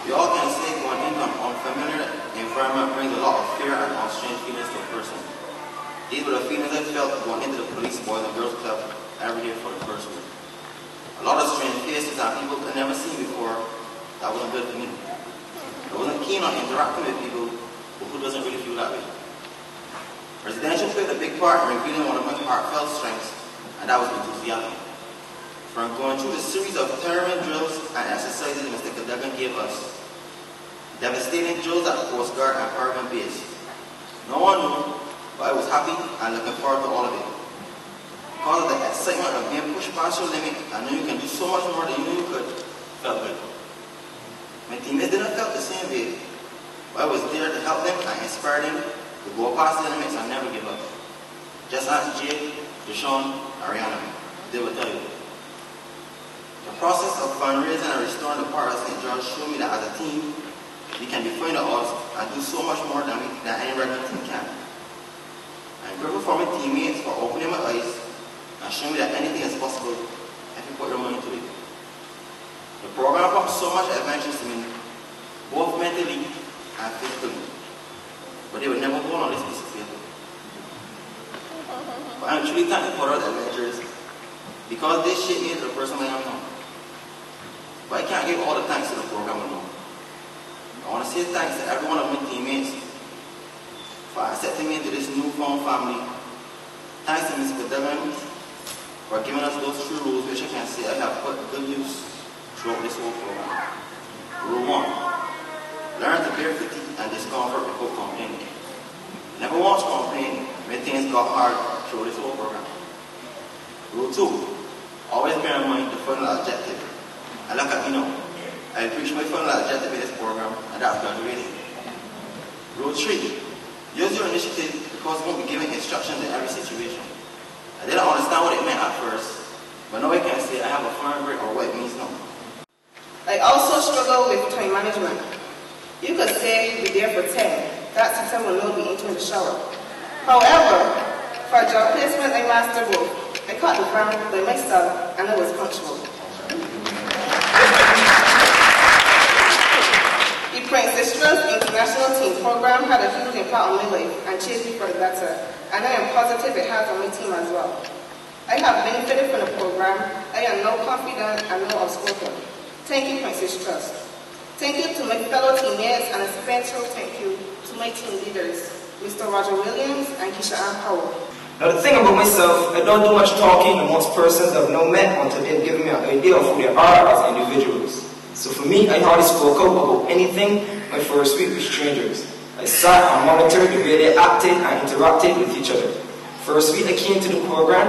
We all can say going into an unfamiliar environment brings a lot of fear and strange feelings to a person. These were the feelings I felt going into the police boys and girls club every day for the first week. A lot of strange faces and people I'd never seen before. That wasn't good for me. I wasn't keen on interacting with people who doesn't really feel that way. Residential played a big part in revealing one of my heartfelt strengths, and that was enthusiasm. From going through the series of terroring drills and exercises Mr. Cadogan gave us, devastating drills at Coast Guard and Paragon Base. No one knew, but I was happy and looking forward to all of it. Because of the excitement of being pushed past your limit, I knew you can do so much more than you knew you could, felt good. My teammates didn't feel the same way, but I was there to help them and inspire them to go past the limits and never give up. Just ask Jay, Deshaun, Ariana, they will tell you. The process of fundraising and restoring the Park of St. George showed me that as a team, we can defy the odds and do so much more than any regular team can. I'm grateful for my teammates for opening my eyes and showing me that anything is possible if you put your mind into it. The program brought so much adventures to me, both mentally and physically, but they would never go on this piece of paper. But I'm truly thankful for those adventures because they shaped me into the person I am now. But I can't give all the thanks to the program alone. I want to say thanks to every one of my teammates for accepting me into this newfound family. Thanks to Mr. Cadogan for giving us those 3 rules which I can say I have put good use throughout this whole program. Rule 1. Learn to bear fatigue and discomfort without complaining. Never once complain when things got hard through this whole program. Rule 2. Always bear in mind the final objective. And look at me now. I reached my final objective in this program, and that's graduating. Rule 3. Use your initiative because you won't be giving instructions in every situation. I didn't understand what it meant at first, but now I can say I have a firm grip on what it means now. I also struggle with time management. You could say you'll be there for 10. That's if someone will be entering the shower. However, for job placement, I mastered both. I caught the ground by myself, and I was punctual. The Princess Trust International Team Program had a huge impact on my life and changed me for the better, and I am positive it has on my team as well. I have benefited from the program. I am now confident and now outspoken. Thank you, Princess Trust. Thank you to my fellow teammates, and a special thank you to my team leaders, Mr. Roger Williams and Keisha Ann Powell. Now the thing about myself, I don't do much talking to most persons I've not met until they've given me an idea of who they are as individuals. So for me, I hardly spoke out about anything my first week with strangers. I sat and monitored the way they acted and interacted with each other. First week I came to the program,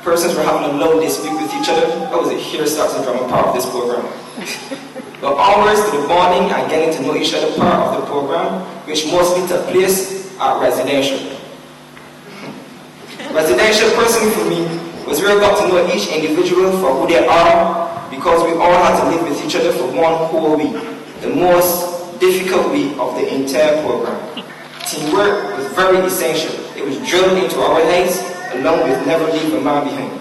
persons were having a loud dispute with each other. That was a here starts the drama part of this program. But onwards to the bonding and getting to know each other part of the program, which mostly took place at residential. Residential personally for me was where I got to know each individual for who they are, because we all had to live with each other for one whole week, the most difficult week of the entire program. Teamwork was very essential. It was drilled into our heads, along with never leave a man behind.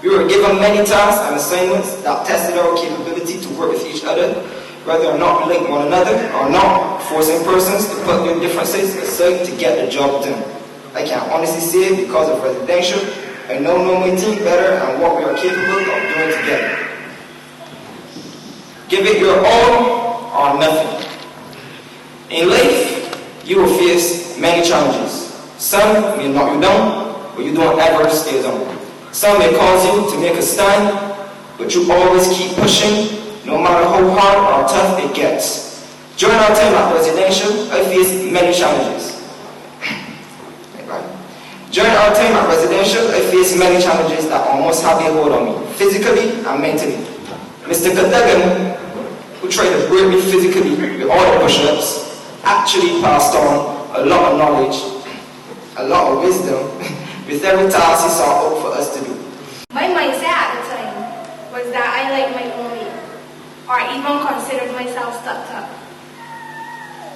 We were given many tasks and assignments that tested our capability to work with each other, whether or not we like one another or not, forcing persons to put their differences aside to get the job done. I can honestly say, because of residential, I now know my team better and what we are capable of doing together. Give it your all or nothing. In life, you will face many challenges. Some may knock you down, but you don't ever stay down. Some may cause you to make a stand, but you always keep pushing, no matter how hard or tough it gets. During our time at residential, I faced many challenges. During our time at residential, I faced many challenges that almost had their hold on me, physically and mentally. Mr. Cadogan, who tried to break me physically with all the push-ups, actually passed on a lot of knowledge, a lot of wisdom, with every task he saw out for us to do. My mindset at the time was that I liked my own way, or even considered myself stuck up.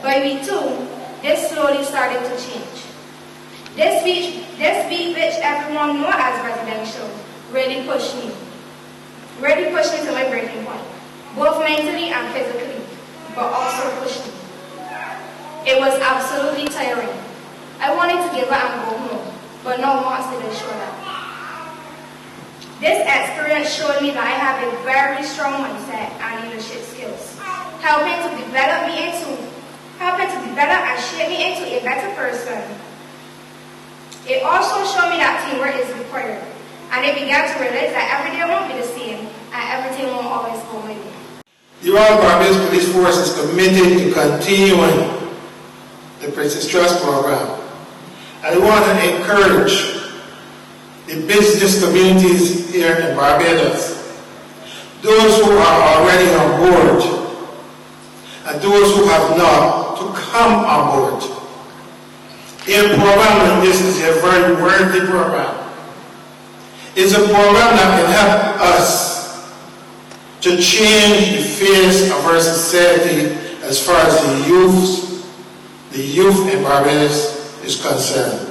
By week 2, this slowly started to change. This week which everyone knows as residential, really pushed me to my breaking point, both mentally and physically. but also pushed me. It was absolutely tiring. I wanted to give up and go home, but no one didn't show that. This experience showed me that I have a very strong mindset and leadership skills, helping to develop and shape me into a better person. It also showed me that teamwork is required, and I began to realize that every day won't be the same, and everything won't always go my way. The Royal Barbados Police Force is committed to continuing the Princess Trust program. I want to encourage the business communities here in Barbados, those who are already on board, and those who have not, to come on board. A program like this is a very worthy program. It's a program that can help us to change the face of our society as far as the youth in Barbados is concerned.